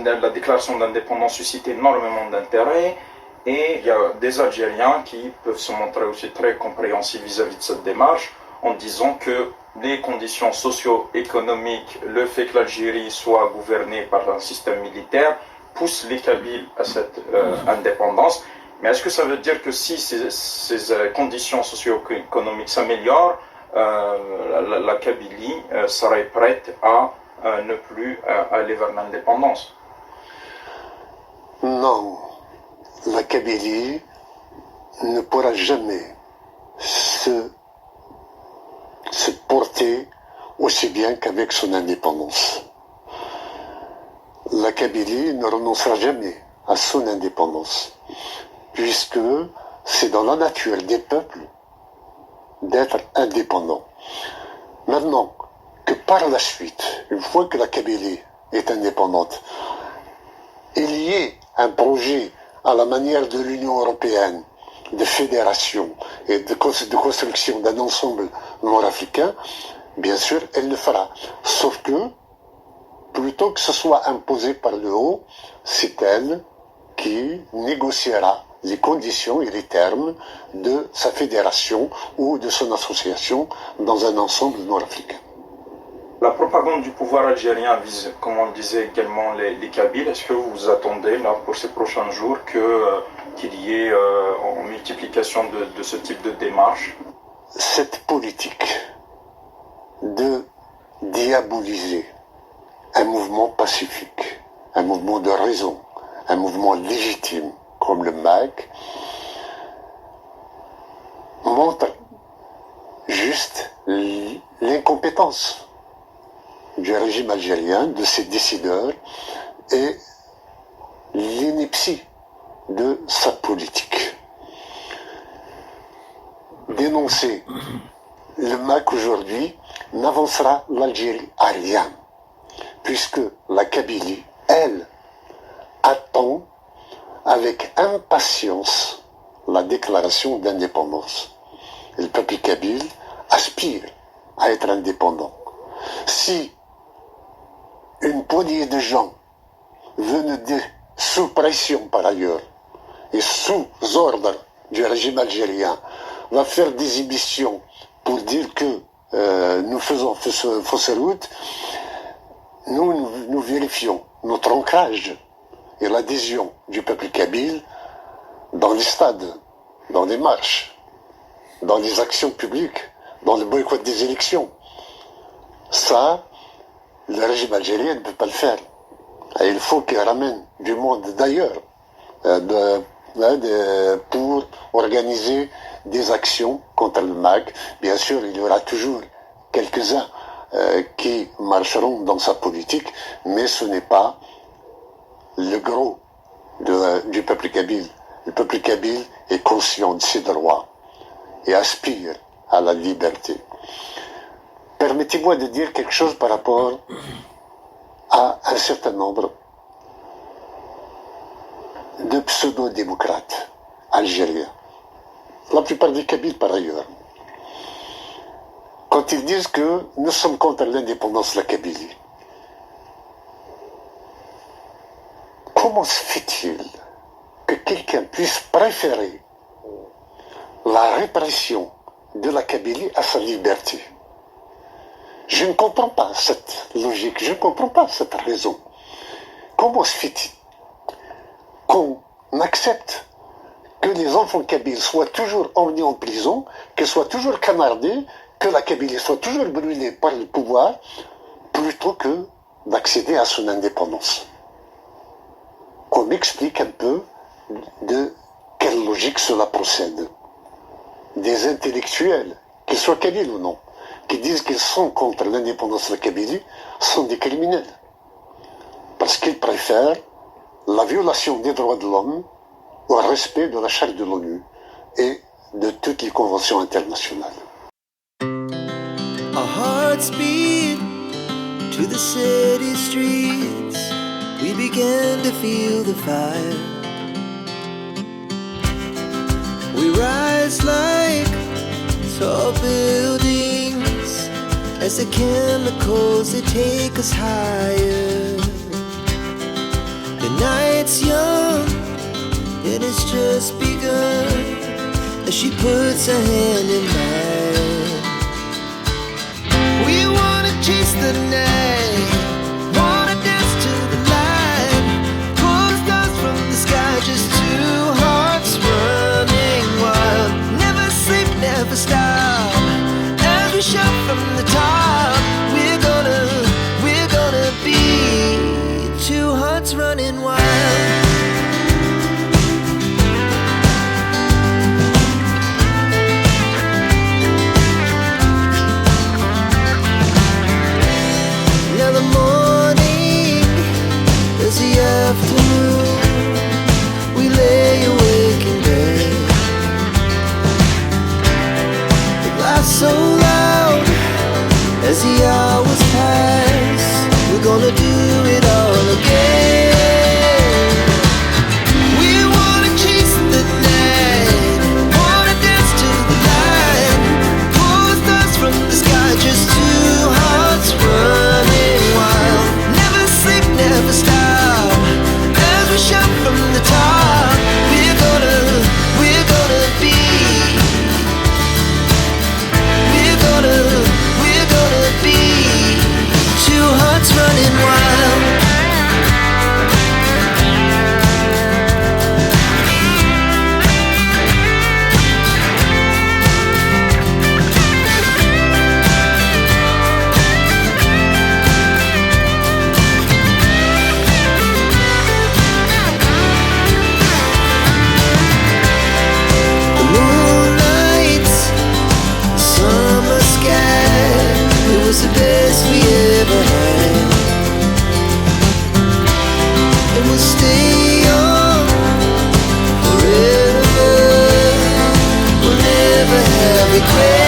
la déclaration d'indépendance suscite énormément d'intérêt et il y a des Algériens qui peuvent se montrer aussi très compréhensifs vis-à-vis de cette démarche en disant que les conditions socio-économiques, le fait que l'Algérie soit gouvernée par un système militaire pousse les Kabyles à cette indépendance. Mais est-ce que ça veut dire que si ces conditions socio-économiques s'améliorent, la Kabylie serait prête à ne plus aller vers l'indépendance? Non, la Kabylie ne pourra jamais se porter aussi bien qu'avec son indépendance. La Kabylie ne renoncera jamais à son indépendance, puisque c'est dans la nature des peuples d'être indépendants. Maintenant, que par la suite, une fois que la Kabylie est indépendante, il y ait un projet à la manière de l'Union européenne de fédération et de construction d'un ensemble nord-africain, bien sûr, elle le fera. Sauf que, plutôt que ce soit imposé par le haut, c'est elle qui négociera les conditions et les termes de sa fédération ou de son association dans un ensemble nord-africain. La propagande du pouvoir algérien vise, comme on le disait également, les Kabyles. Est-ce que vous attendez là, pour ces prochains jours qu'il y ait une multiplication de ce type de démarche? Cette politique de diaboliser un mouvement pacifique, un mouvement de raison, un mouvement légitime comme le MAC, montre juste l'incompétence du régime algérien, de ses décideurs et l'ineptie de sa politique. Dénoncer le MAC aujourd'hui n'avancera l'Algérie à rien, puisque la Kabylie, elle, attend avec impatience la déclaration d'indépendance. Et le peuple kabyle aspire à être indépendant. Si une poignée de gens venus sous pression par ailleurs et sous ordre du régime algérien va faire des émissions pour dire que nous faisons fausse route, nous vérifions notre ancrage et l'adhésion du peuple kabyle dans les stades, dans les marches, dans les actions publiques, dans le boycott des élections. Ça, le régime algérien ne peut pas le faire. Et il faut qu'il ramène du monde d'ailleurs pour organiser des actions contre le MAC. Bien sûr, il y aura toujours quelques-uns qui marcheront dans sa politique, mais ce n'est pas le gros du peuple kabyle. Le peuple kabyle est conscient de ses droits et aspire à la liberté. Permettez-moi de dire quelque chose par rapport à un certain nombre de pseudo-démocrates algériens. La plupart des Kabyles par ailleurs. Quand ils disent que nous sommes contre l'indépendance de la Kabylie, comment se fait-il que quelqu'un puisse préférer la répression de la Kabylie à sa liberté? Je ne comprends pas cette logique, je ne comprends pas cette raison. Comment se fait-il qu'on accepte que les enfants kabyles soient toujours emmenés en prison, qu'ils soient toujours canardés, que la Kabylie soit toujours brûlée par le pouvoir, plutôt que d'accéder à son indépendance? Qu'on m'explique un peu de quelle logique cela procède. Des intellectuels, qu'ils soient kabyles ou non, qui disent qu'ils sont contre l'indépendance de la Kabylie, sont des criminels. Parce qu'ils préfèrent la violation des droits de l'homme au respect de la charte de l'ONU et de toutes les conventions internationales. Our hearts beat to the city streets. We began to feel the fire. We rise like tall buildings as the chemicals, they take us higher. night's young and it's just begun as she puts her hand in mine. We wanna chase the night, wanna dance to the light, pull the stars from the sky, just two hearts running wild. Never sleep, never stop, as we shout from the top. We're gonna be two hearts running wild. Now the morning is the afternoon. We lay awake in bed. It laughs so loud as the hours pass. We're gonna do it all again. We wanna chase the night, wanna dance to the light, pull the stars from the sky, just two hearts running wild. Never sleep, never stop, as we shout from the top. We're gonna be, we're gonna be two hearts running wild. The moonlight, summer sky, it was the best we ever had. And we'll stay on forever. We'll never have regret.